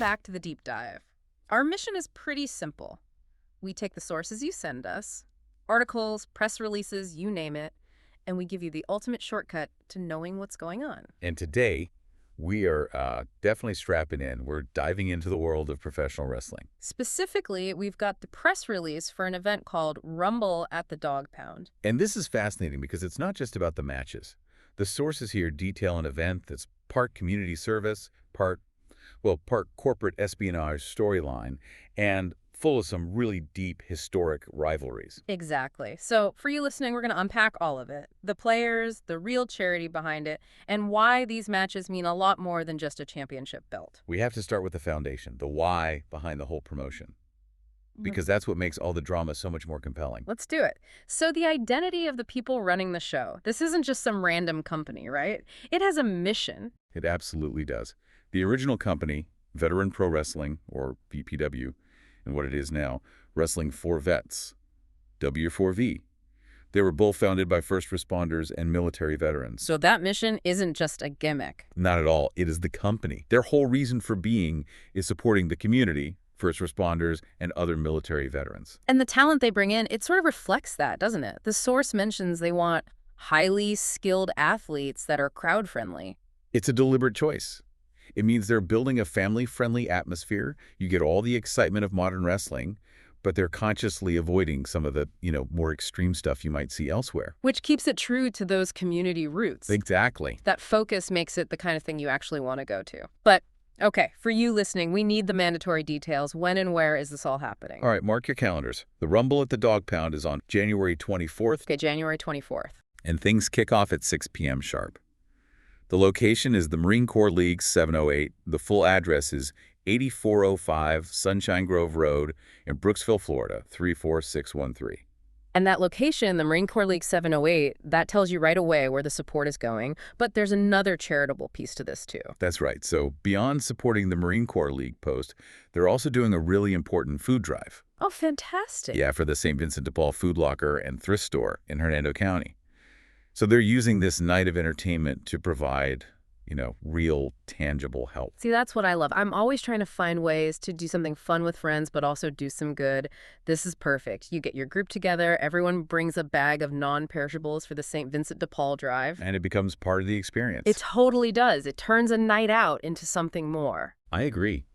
back to the deep dive. Our mission is pretty simple. We take the sources you send us, articles, press releases, you name it, and we give you the ultimate shortcut to knowing what's going on. And today, we are definitely strapping in. We're diving into the world of professional wrestling. Specifically, we've got the press release for an event called Rumble at the Dog Pound. And this is fascinating because it's not just about the matches. The sources here detail an event that's part community service, part corporate espionage storyline, and full of some really deep historic rivalries. Exactly. So for you listening, we're going to unpack all of it. The players, the real charity behind it, and why these matches mean a lot more than just a championship belt. We have to start with the foundation, the why behind the whole promotion, because that's what makes all the drama so much more compelling. Let's do it. So the identity of the people running the show. This isn't just some random company, right? It has a mission. It absolutely does. The original company, Veteran Pro Wrestling, or VPW, and what it is now, Wrestling for Vets, W4V. They were both founded by first responders and military veterans. So that mission isn't just a gimmick. Not at all. It is the company. Their whole reason for being is supporting the community, first responders, and other military veterans. And the talent they bring in, it sort of reflects that, doesn't it? The source mentions they want highly skilled athletes that are crowd-friendly. It's a deliberate choice. It means they're building a family-friendly atmosphere. You get all the excitement of modern wrestling, but they're consciously avoiding some of the, more extreme stuff you might see elsewhere. Which keeps it true to those community roots. Exactly. That focus makes it the kind of thing you actually want to go to. But, okay, for you listening, we need the mandatory details. When and where is this all happening? All right, mark your calendars. The Rumble at the Dog Pound is on January 24th. Okay, January 24th. And things kick off at 6 p.m. sharp. The location is the Marine Corps League 708. The full address is 8405 Sunshine Grove Road in Brooksville, Florida, 34613. And that location, the Marine Corps League 708, that tells you right away where the support is going. But there's another charitable piece to this, too. That's right. So beyond supporting the Marine Corps League post, they're also doing a really important food drive. Oh, fantastic. Yeah, for the St. Vincent de Paul Food Locker and Thrift Store in Hernando County. So they're using this night of entertainment to provide, real, tangible help. See, that's what I love. I'm always trying to find ways to do something fun with friends, but also do some good. This is perfect. You get your group together. Everyone brings a bag of non-perishables for the St. Vincent de Paul drive. And it becomes part of the experience. It totally does. It turns a night out into something more. I agree.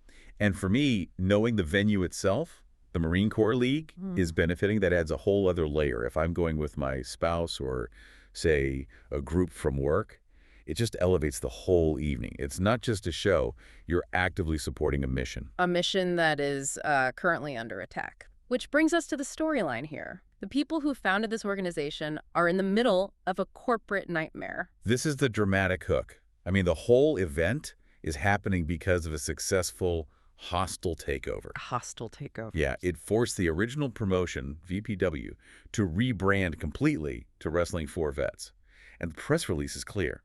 And for me, knowing the venue itself, the Marine Corps League, is benefiting. That adds a whole other layer. If I'm going with my spouse or, say, a group from work, it just elevates the whole evening. It's not just a show. You're actively supporting a mission. A mission that is currently under attack. Which brings us to the storyline here. The people who founded this organization are in the middle of a corporate nightmare. This is the dramatic hook. I mean, the whole event is happening because of a successful hostile takeover. A hostile takeover. Yeah, it forced the original promotion, VPW, to rebrand completely to Wrestling for Vets. And the press release is clear.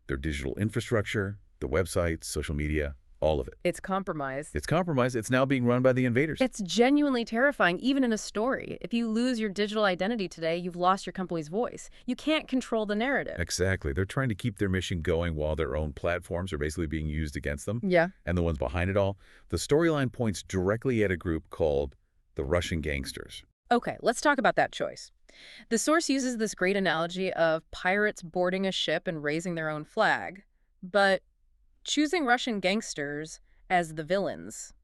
Their digital infrastructure, the websites, social media, all of it. It's compromised. It's compromised. It's now being run by the invaders. It's genuinely terrifying, even in a story. If you lose your digital identity today, you've lost your company's voice. You can't control the narrative. Exactly. They're trying to keep their mission going while their own platforms are basically being used against them. Yeah. And the ones behind it all. The storyline points directly at a group called the Russian Gangsters. Okay, let's talk about that choice. The source uses this great analogy of pirates boarding a ship and raising their own flag. But choosing Russian gangsters as the villains,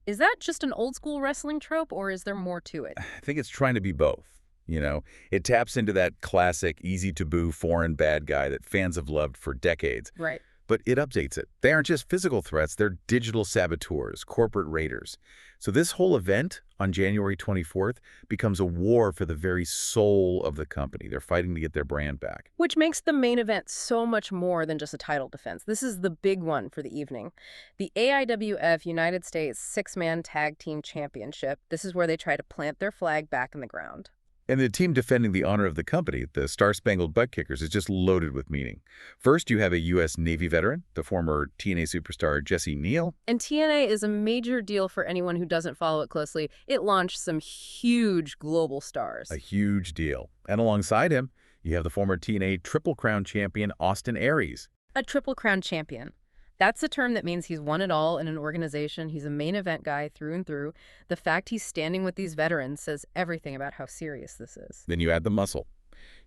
is that just an old-school wrestling trope, or is there more to it? I think it's trying to be both. It taps into that classic, easy-to-boo foreign bad guy that fans have loved for decades. Right. But it updates it. They aren't just physical threats, they're digital saboteurs, corporate raiders. So this whole event on January 24th becomes a war for the very soul of the company. They're fighting to get their brand back. Which makes the main event so much more than just a title defense. This is the big one for the evening. The AIWF United States Six-Man Tag Team Championship. This is where they try to plant their flag back in the ground. And the team defending the honor of the company, the Star-Spangled Butt Kickers, is just loaded with meaning. First, you have a U.S. Navy veteran, the former TNA superstar Jesse Neal. And TNA is a major deal for anyone who doesn't follow it closely. It launched some huge global stars. A huge deal. And alongside him, you have the former TNA Triple Crown champion Austin Aries. A Triple Crown champion. That's a term that means he's won it all in an organization. He's a main event guy through and through. The fact he's standing with these veterans says everything about how serious this is. Then you add the muscle.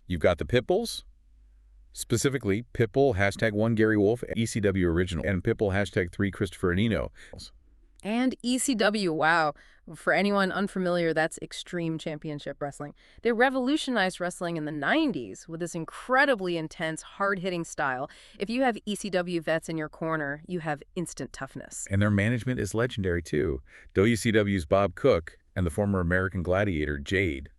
You've got the Pitbulls, specifically Pitbull #1 Gary Wolf, ECW Original, and Pitbull #3 Christopher Nino. And ECW, wow. For anyone unfamiliar, that's Extreme Championship Wrestling. They revolutionized wrestling in the 90s with this incredibly intense, hard-hitting style. If you have ECW vets in your corner, you have instant toughness. And their management is legendary, too. WCW's Bob Cook and the former American Gladiator, Jade.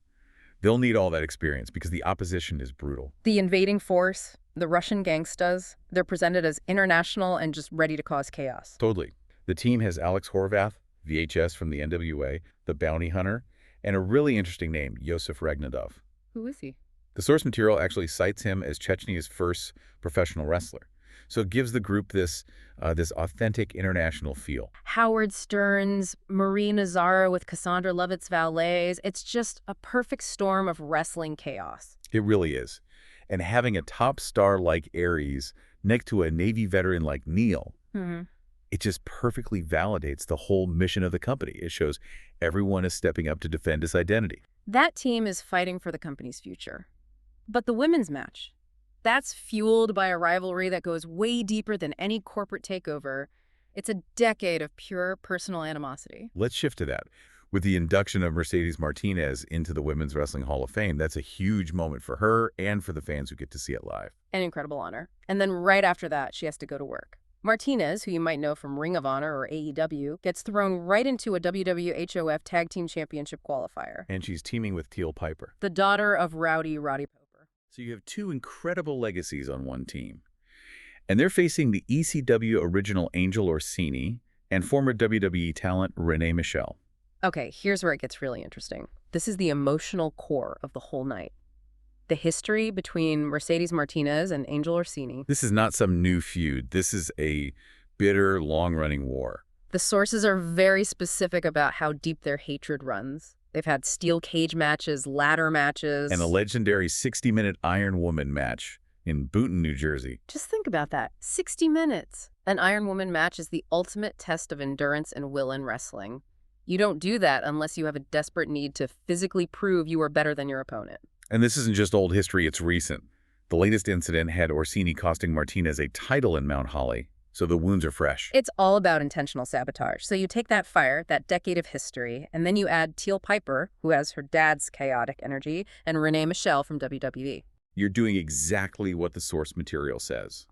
They'll need all that experience because the opposition is brutal. The invading force, the Russian gangstas, they're presented as international and just ready to cause chaos. Totally. The team has Alex Horvath, VHS from the NWA, the Bounty Hunter, and a really interesting name, Yosef Ragnadov. Who is he? The source material actually cites him as Chechnya's first professional wrestler. So it gives the group this authentic international feel. Howard Stern's, Marie Nazara with Cassandra Lovett's valets. It's just a perfect storm of wrestling chaos. It really is. And having a top star like Aries next to a Navy veteran like Neal, it just perfectly validates the whole mission of the company. It shows everyone is stepping up to defend its identity. That team is fighting for the company's future. But the women's match, that's fueled by a rivalry that goes way deeper than any corporate takeover. It's a decade of pure personal animosity. Let's shift to that. With the induction of Mercedes Martinez into the Women's Wrestling Hall of Fame, that's a huge moment for her and for the fans who get to see it live. An incredible honor. And then right after that, she has to go to work. Martinez, who you might know from Ring of Honor or AEW, gets thrown right into a WWHOF Tag Team Championship qualifier. And she's teaming with Teal Piper, the daughter of Roddy Piper. So you have two incredible legacies on one team. And they're facing the ECW original Angel Orsini and former WWE talent Rene Michelle. Okay, here's where it gets really interesting. This is the emotional core of the whole night. The history between Mercedes Martinez and Angel Orsini. This is not some new feud. This is a bitter, long-running war. The sources are very specific about how deep their hatred runs. They've had steel cage matches, ladder matches. And a legendary 60-minute Iron Woman match in Boonton, New Jersey. Just think about that. 60 minutes. An Iron Woman match is the ultimate test of endurance and will in wrestling. You don't do that unless you have a desperate need to physically prove you are better than your opponent. And this isn't just old history, it's recent. The latest incident had Orsini costing Martinez a title in Mount Holly, so the wounds are fresh. It's all about intentional sabotage. So you take that fire, that decade of history, and then you add Teal Piper, who has her dad's chaotic energy, and Rene Michelle from WWE. You're doing exactly what the source material says.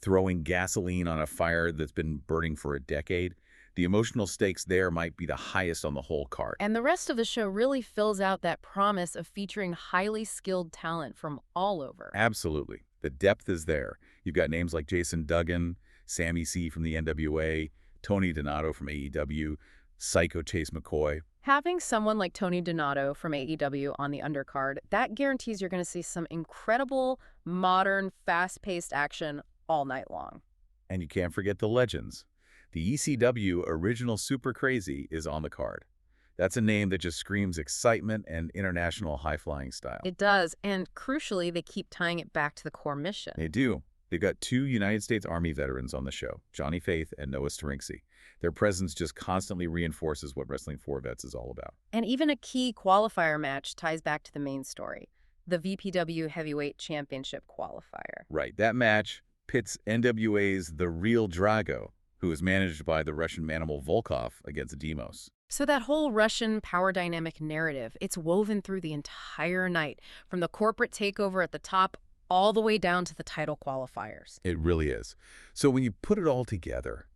Throwing gasoline on a fire that's been burning for a decade. The emotional stakes there might be the highest on the whole card. And the rest of the show really fills out that promise of featuring highly skilled talent from all over. Absolutely. The depth is there. You've got names like Jason Duggan, Sammy C. from the NWA, Tony Donato from AEW, Psycho Chase McCoy. Having someone like Tony Donato from AEW on the undercard, that guarantees you're going to see some incredible, modern, fast-paced action all night long. And you can't forget the legends. The ECW original Super Crazy is on the card. That's a name that just screams excitement and international high-flying style. It does, and crucially, they keep tying it back to the core mission. They do. They've got two United States Army veterans on the show, Johnny Faith and Noah Starinksy. Their presence just constantly reinforces what Wrestling for Vets is all about. And even a key qualifier match ties back to the main story, the VPW Heavyweight Championship qualifier. Right. That match pits NWA's The Real Drago, who is managed by the Russian manimal Volkov, against Demos. So that whole Russian power dynamic narrative, it's woven through the entire night, from the corporate takeover at the top all the way down to the title qualifiers. It really is. So when you put it all together,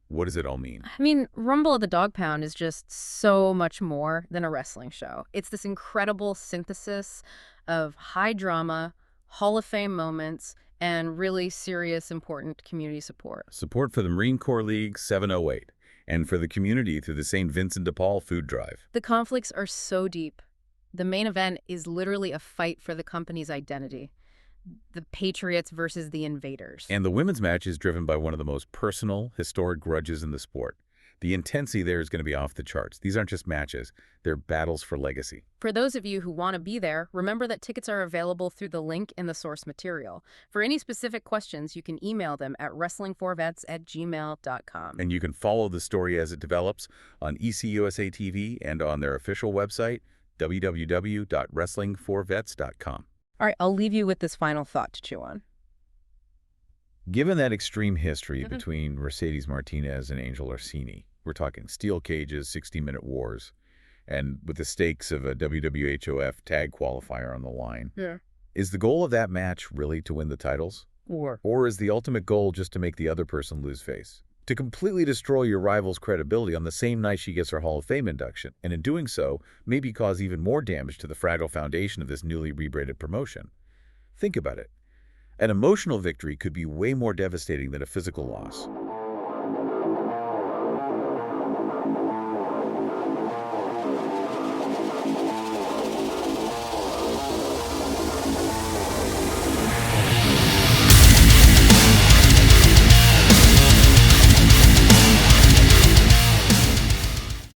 what does it all mean? I mean, Rumble at the Dog Pound is just so much more than a wrestling show. It's this incredible synthesis of high drama, Hall of Fame moments, and really serious, important community support. Support for the Marine Corps League 708, and for the community through the St. Vincent de Paul food drive. The conflicts are so deep. The main event is literally a fight for the company's identity. The Patriots versus the Invaders. And the women's match is driven by one of the most personal, historic grudges in the sport. The intensity there is going to be off the charts. These aren't just matches. They're battles for legacy. For those of you who want to be there, remember that tickets are available through the link in the source material. For any specific questions, you can email them at wrestlingforvets@gmail.com. And you can follow the story as it develops on ECUSA TV and on their official website, www.wrestlingforvets.com. All right, I'll leave you with this final thought to chew on. Given that extreme history between Mercedes Martinez and Angel Orsini, we're talking steel cages, 60-minute wars, and with the stakes of a WWHOF tag qualifier on the line. Yeah. Is the goal of that match really to win the titles? Or is the ultimate goal just to make the other person lose face? To completely destroy your rival's credibility on the same night she gets her Hall of Fame induction, and in doing so, maybe cause even more damage to the fragile foundation of this newly rebranded promotion? Think about it. An emotional victory could be way more devastating than a physical loss.